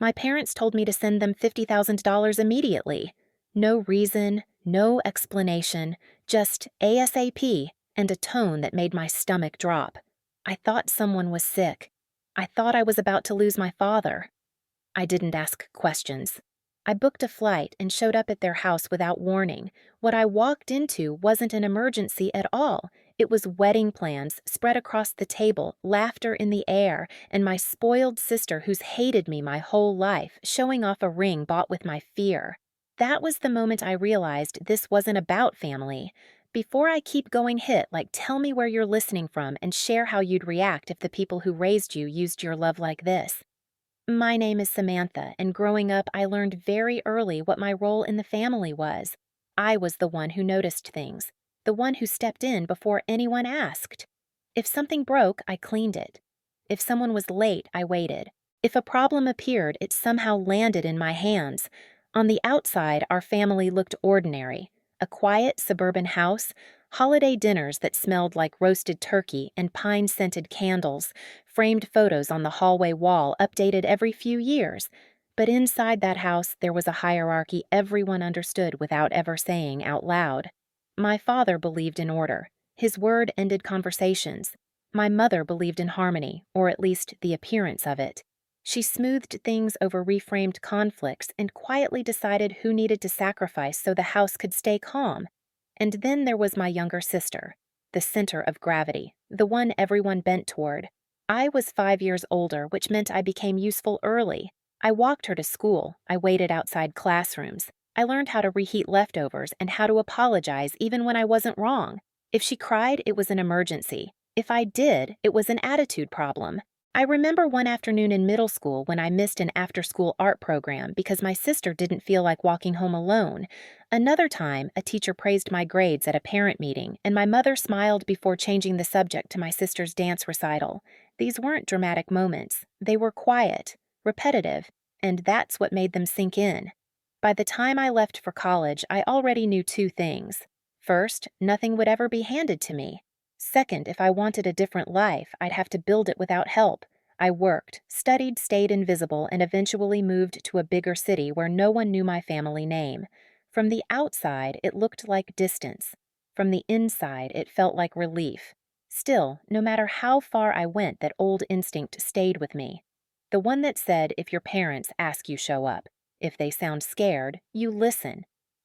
My parents told me to send them $50,000 immediately. No reason, no explanation, just ASAP and a tone that made my stomach drop. I thought someone was sick. I thought I was about to lose my father. I didn't ask questions. I booked a flight and showed up at their house without warning. What I walked into wasn't an emergency at all. It was wedding plans spread across the table, laughter in the air, and my spoiled sister who's hated me my whole life, showing off a ring bought with my fear. That was the moment I realized this wasn't about family. Before I keep going tell me where you're listening from and share how you'd react if the people who raised you used your love like this. My name is Samantha, and growing up, I learned very early what my role in the family was. I was the one who noticed things, the one who stepped in before anyone asked. If something broke, I cleaned it. If someone was late, I waited. If a problem appeared, it somehow landed in my hands. On the outside, our family looked ordinary. A quiet suburban house, holiday dinners that smelled like roasted turkey and pine-scented candles, framed photos on the hallway wall updated every few years. But inside that house, there was a hierarchy everyone understood without ever saying out loud. My father believed in order. His word ended conversations. My mother believed in harmony, or at least the appearance of it. She smoothed things over reframed conflicts and quietly decided who needed to sacrifice so the house could stay calm. And then there was my younger sister, the center of gravity, the one everyone bent toward. I was 5 years older, which meant I became useful early. I walked her to school. I waited outside classrooms. I learned how to reheat leftovers and how to apologize even when I wasn't wrong. If she cried, it was an emergency. If I did, it was an attitude problem. I remember one afternoon in middle school when I missed an after-school art program because my sister didn't feel like walking home alone. Another time, a teacher praised my grades at a parent meeting, and my mother smiled before changing the subject to my sister's dance recital. These weren't dramatic moments. They were quiet, repetitive, and that's what made them sink in. By the time I left for college, I already knew 2 things. First, nothing would ever be handed to me. Second, if I wanted a different life, I'd have to build it without help. I worked, studied, stayed invisible, and eventually moved to a bigger city where no one knew my family name. From the outside, it looked like distance. From the inside, it felt like relief. Still, no matter how far I went, that old instinct stayed with me. The one that said, if your parents ask, you show up. If they sound scared, you listen.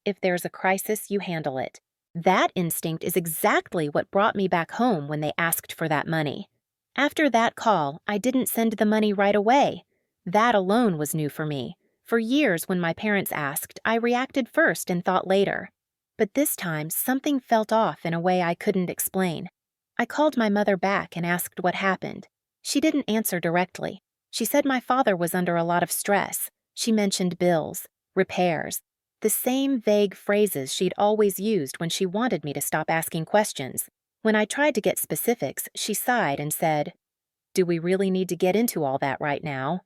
If there's a crisis, you handle it. That instinct is exactly what brought me back home when they asked for that money. After that call, I didn't send the money right away. That alone was new for me. For years, when my parents asked, I reacted first and thought later. But this time, something felt off in a way I couldn't explain. I called my mother back and asked what happened. She didn't answer directly. She said my father was under a lot of stress. She mentioned bills, repairs, the same vague phrases she'd always used when she wanted me to stop asking questions. When I tried to get specifics, she sighed and said, "Do we really need to get into all that right now?"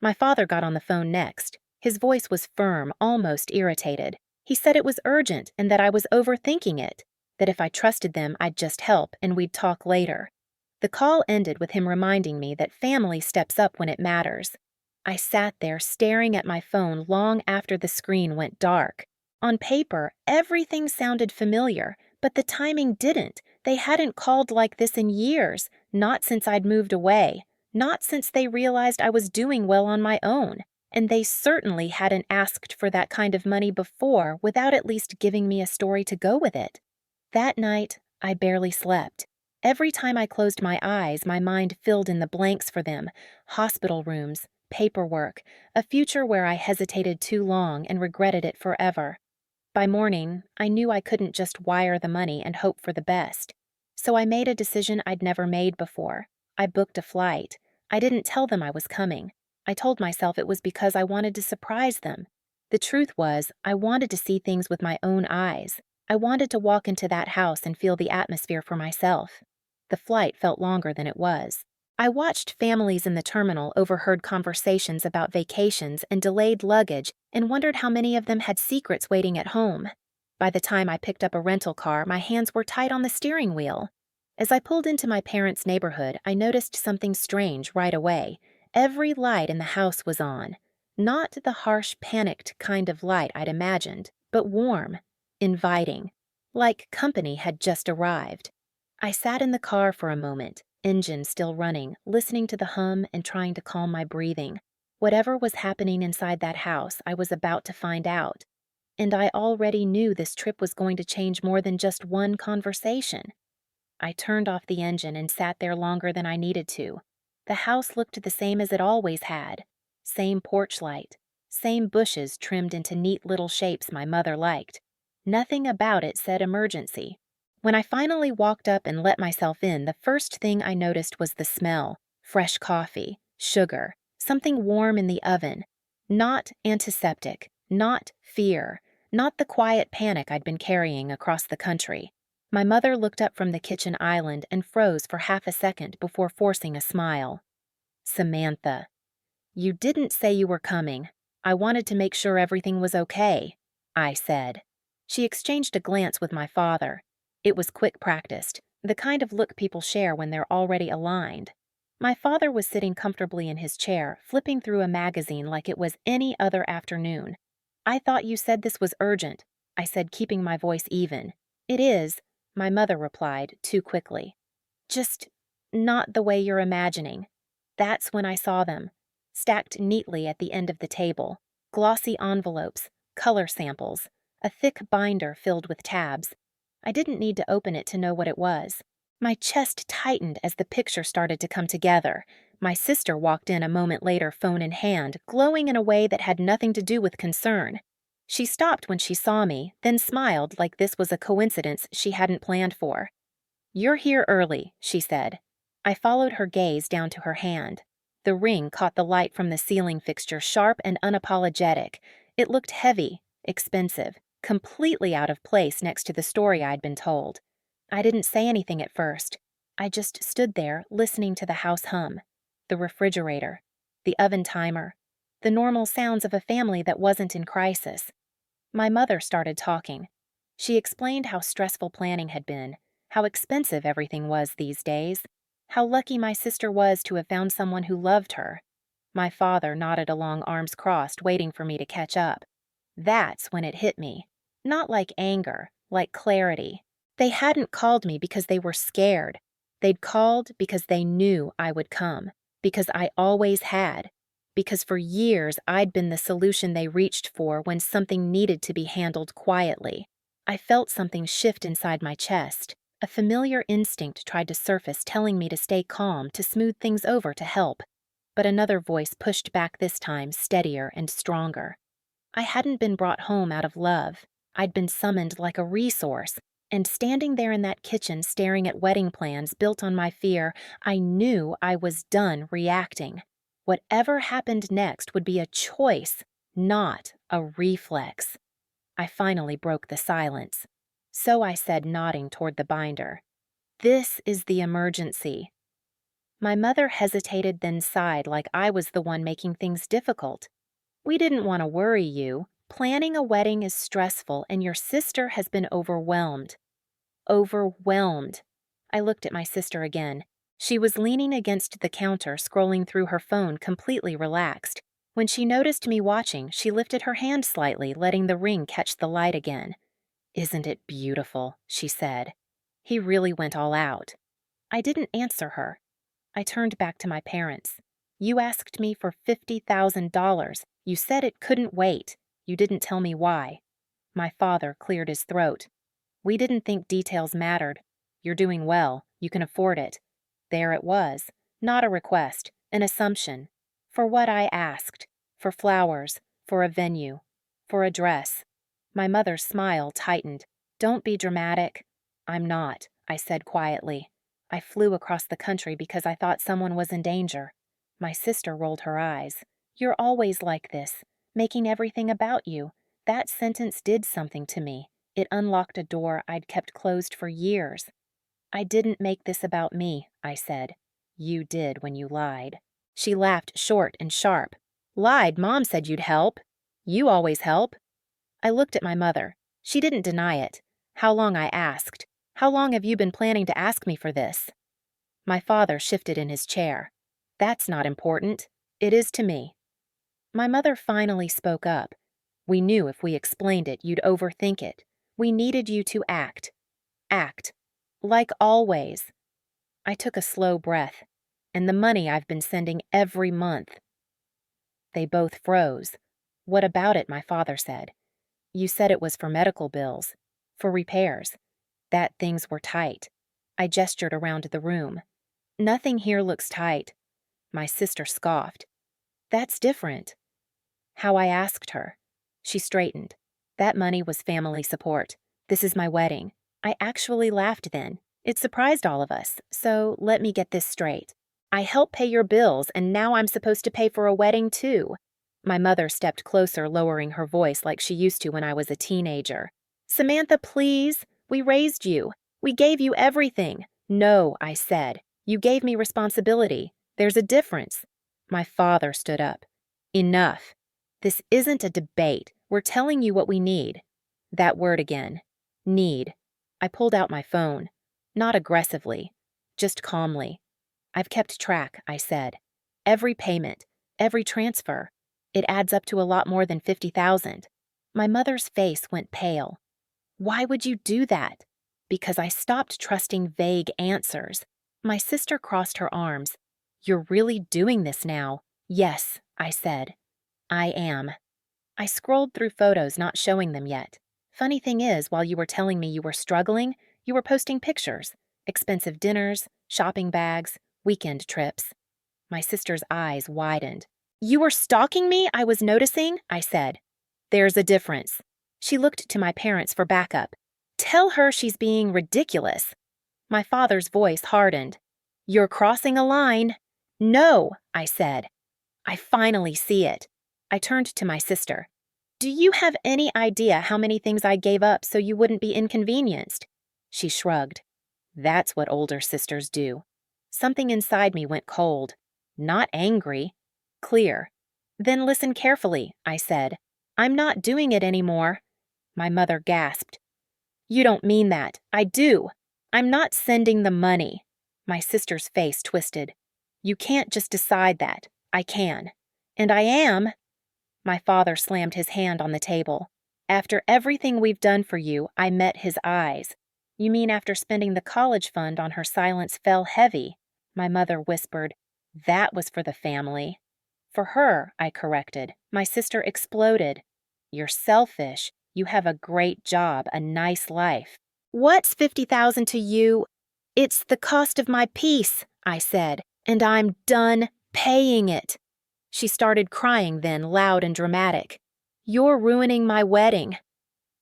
My father got on the phone next. His voice was firm, almost irritated. He said it was urgent and that I was overthinking it, that if I trusted them, I'd just help and we'd talk later. The call ended with him reminding me that family steps up when it matters. I sat there staring at my phone long after the screen went dark. On paper, everything sounded familiar, but the timing didn't. They hadn't called like this in years, not since I'd moved away, not since they realized I was doing well on my own, and they certainly hadn't asked for that kind of money before without at least giving me a story to go with it. That night, I barely slept. Every time I closed my eyes, my mind filled in the blanks for them: hospital rooms, paperwork, a future where I hesitated too long and regretted it forever. By morning, I knew I couldn't just wire the money and hope for the best. So I made a decision I'd never made before. I booked a flight. I didn't tell them I was coming. I told myself it was because I wanted to surprise them. The truth was, I wanted to see things with my own eyes. I wanted to walk into that house and feel the atmosphere for myself. The flight felt longer than it was. I watched families in the terminal, overheard conversations about vacations and delayed luggage, and wondered how many of them had secrets waiting at home. By the time I picked up a rental car, my hands were tight on the steering wheel. As I pulled into my parents' neighborhood, I noticed something strange right away. Every light in the house was on. Not the harsh, panicked kind of light I'd imagined, but warm, inviting, like company had just arrived. I sat in the car for a moment, engine still running, listening to the hum and trying to calm my breathing. Whatever was happening inside that house, I was about to find out. And I already knew this trip was going to change more than just one conversation. I turned off the engine and sat there longer than I needed to. The house looked the same as it always had. Same porch light. Same bushes trimmed into neat little shapes my mother liked. Nothing about it said emergency. When I finally walked up and let myself in, the first thing I noticed was the smell. Fresh coffee, sugar, something warm in the oven. Not antiseptic, not fear, not the quiet panic I'd been carrying across the country. My mother looked up from the kitchen island and froze for half a second before forcing a smile. Samantha, you didn't say you were coming. I wanted to make sure everything was okay, I said. She exchanged a glance with my father. It was quick practiced, the kind of look people share when they're already aligned. My father was sitting comfortably in his chair, flipping through a magazine like it was any other afternoon. I thought you said this was urgent, I said, keeping my voice even. It is, my mother replied, too quickly. Just not the way you're imagining. That's when I saw them, stacked neatly at the end of the table, glossy envelopes, color samples, a thick binder filled with tabs. I didn't need to open it to know what it was. My chest tightened as the picture started to come together. My sister walked in a moment later, phone in hand, glowing in a way that had nothing to do with concern. She stopped when she saw me, then smiled like this was a coincidence she hadn't planned for. "You're here early," she said. I followed her gaze down to her hand. The ring caught the light from the ceiling fixture, sharp and unapologetic. It looked heavy, expensive, completely out of place next to the story I'd been told. I didn't say anything at first. I just stood there, listening to the house hum. The refrigerator, the oven timer, the normal sounds of a family that wasn't in crisis. My mother started talking. She explained how stressful planning had been, how expensive everything was these days, how lucky my sister was to have found someone who loved her. My father nodded along, arms crossed, waiting for me to catch up. That's when it hit me. Not like anger, like clarity. They hadn't called me because they were scared. They'd called because they knew I would come, because I always had, because for years I'd been the solution they reached for when something needed to be handled quietly. I felt something shift inside my chest. A familiar instinct tried to surface, telling me to stay calm, to smooth things over, to help. But another voice pushed back this time, steadier and stronger. I hadn't been brought home out of love. I'd been summoned like a resource. And standing there in that kitchen staring at wedding plans built on my fear, I knew I was done reacting. Whatever happened next would be a choice, not a reflex. I finally broke the silence. So I said, nodding toward the binder, "This is the emergency." My mother hesitated, then sighed like I was the one making things difficult. "We didn't want to worry you. Planning a wedding is stressful, and your sister has been overwhelmed." Overwhelmed. I looked at my sister again. She was leaning against the counter, scrolling through her phone, completely relaxed. When she noticed me watching, she lifted her hand slightly, letting the ring catch the light again. "Isn't it beautiful?" she said. He really went all out. I didn't answer her. I turned back to my parents. "You asked me for $50,000. You said it couldn't wait. You didn't tell me why." My father cleared his throat. "We didn't think details mattered. You're doing well. You can afford it." There it was. Not a request, an assumption. For what I asked. For flowers. For a venue. For a dress. My mother's smile tightened. "Don't be dramatic." "I'm not," I said quietly. "I flew across the country because I thought someone was in danger." My sister rolled her eyes. "You're always like this, making everything about you." That sentence did something to me. It unlocked a door I'd kept closed for years. "I didn't make this about me," I said. "You did when you lied." She laughed short and sharp. "Lied? Mom said you'd help. You always help." I looked at my mother. She didn't deny it. "How long?" I asked. "How long have you been planning to ask me for this?" My father shifted in his chair. "That's not important. It is to me." My mother finally spoke up. We knew if we explained it, you'd overthink it. We needed you to act. Act. Like always. I took a slow breath. And the money I've been sending every month. They both froze. What about it, my father said. You said it was for medical bills. For repairs. That things were tight. I gestured around the room. Nothing here looks tight. My sister scoffed. That's different. How I asked her. She straightened. That money was family support. This is my wedding. I actually laughed then. It surprised all of us, so let me get this straight. I help pay your bills, and now I'm supposed to pay for a wedding too. My mother stepped closer, lowering her voice like she used to when I was a teenager. Samantha, please. We raised you. We gave you everything. No, I said. You gave me responsibility. There's a difference. My father stood up. Enough. This isn't a debate. We're telling you what we need. That word again. Need. I pulled out my phone. Not aggressively. Just calmly. I've kept track, I said. Every payment. Every transfer. It adds up to a lot more than 50,000. My mother's face went pale. Why would you do that? Because I stopped trusting vague answers. My sister crossed her arms. You're really doing this now? Yes, I said. I am. I scrolled through photos, not showing them yet. Funny thing is, while you were telling me you were struggling, you were posting pictures. Expensive dinners, shopping bags, weekend trips. My sister's eyes widened. You were stalking me, I was noticing, I said. There's a difference. She looked to my parents for backup. Tell her she's being ridiculous. My father's voice hardened. You're crossing a line. No, I said. I finally see it. I turned to my sister. Do you have any idea how many things I gave up so you wouldn't be inconvenienced? She shrugged. That's what older sisters do. Something inside me went cold. Not angry. Clear. Then listen carefully, I said. I'm not doing it anymore. My mother gasped. You don't mean that. I do. I'm not sending the money. My sister's face twisted. You can't just decide that. I can. And I am. My father slammed his hand on the table. After everything we've done for you, I met his eyes. You mean after spending the college fund on her silence fell heavy? My mother whispered. That was for the family. For her, I corrected. My sister exploded. You're selfish. You have a great job, a nice life. What's 50,000 to you? It's the cost of my peace, I said, and I'm done paying it. She started crying then, loud and dramatic. You're ruining my wedding.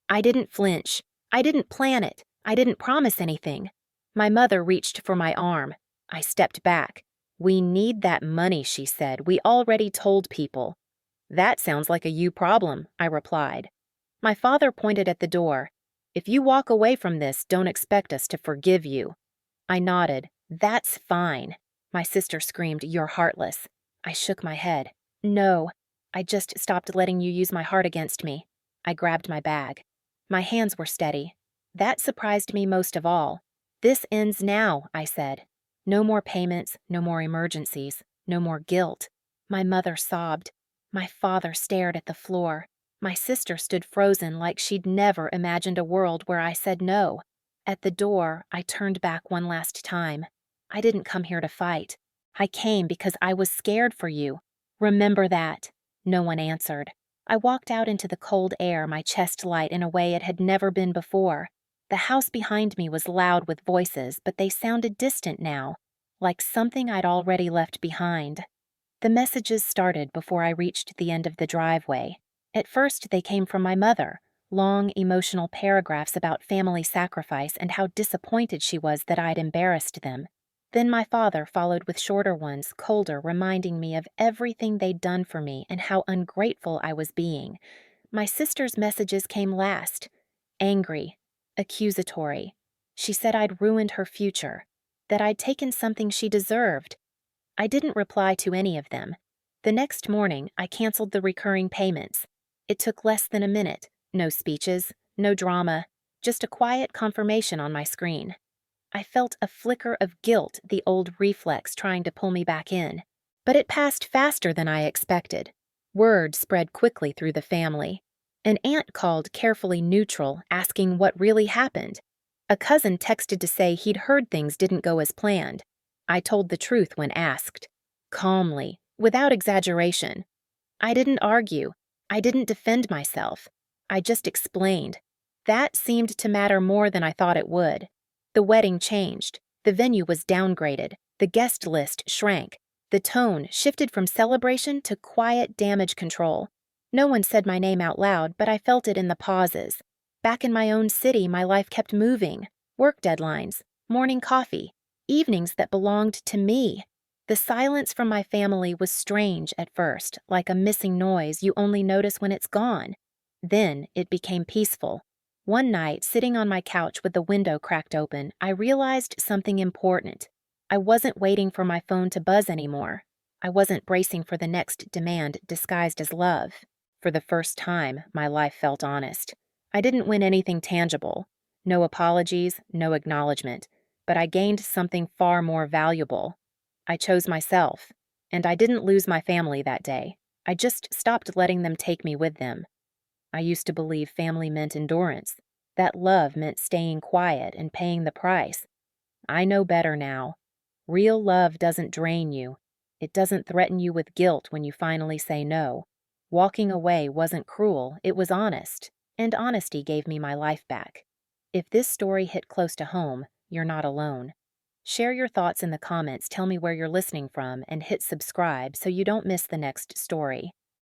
I didn't flinch. I didn't plan it. I didn't promise anything. My mother reached for my arm. I stepped back. We need that money, she said. We already told people. That sounds like a you problem, I replied. My father pointed at the door. If you walk away from this, don't expect us to forgive you. I nodded. That's fine. My sister screamed, You're heartless. I shook my head. No, I just stopped letting you use my heart against me. I grabbed my bag. My hands were steady. That surprised me most of all. This ends now, I said. No more payments, no more emergencies, no more guilt. My mother sobbed. My father stared at the floor. My sister stood frozen like she'd never imagined a world where I said no. At the door, I turned back one last time. I didn't come here to fight. I came because I was scared for you. Remember that. No one answered. I walked out into the cold air, my chest light in a way it had never been before. The house behind me was loud with voices, but they sounded distant now, like something I'd already left behind. The messages started before I reached the end of the driveway. At first, they came from my mother, long, emotional paragraphs about family sacrifice and how disappointed she was that I'd embarrassed them. Then my father followed with shorter ones, colder, reminding me of everything they'd done for me and how ungrateful I was being. My sister's messages came last. Angry, accusatory. She said I'd ruined her future, that I'd taken something she deserved. I didn't reply to any of them. The next morning, I canceled the recurring payments. It took less than a minute. No speeches, no drama, just a quiet confirmation on my screen. I felt a flicker of guilt, the old reflex trying to pull me back in. But it passed faster than I expected. Word spread quickly through the family. An aunt called carefully neutral, asking what really happened. A cousin texted to say he'd heard things didn't go as planned. I told the truth when asked. Calmly, without exaggeration. I didn't argue. I didn't defend myself. I just explained. That seemed to matter more than I thought it would. The wedding changed. The venue was downgraded. The guest list shrank. The tone shifted from celebration to quiet damage control. No one said my name out loud, but I felt it in the pauses. Back in my own city, my life kept moving. Work deadlines, morning coffee, evenings that belonged to me. The silence from my family was strange at first, like a missing noise you only notice when it's gone. Then it became peaceful. One night, sitting on my couch with the window cracked open, I realized something important. I wasn't waiting for my phone to buzz anymore. I wasn't bracing for the next demand disguised as love. For the first time, my life felt honest. I didn't win anything tangible. No apologies, no acknowledgement. But I gained something far more valuable. I chose myself. And I didn't lose my family that day. I just stopped letting them take me with them. I used to believe family meant endurance, that love meant staying quiet and paying the price. I know better now. Real love doesn't drain you. It doesn't threaten you with guilt when you finally say no. Walking away wasn't cruel, it was honest, and honesty gave me my life back. If this story hit close to home, you're not alone. Share your thoughts in the comments, tell me where you're listening from, and hit subscribe so you don't miss the next story.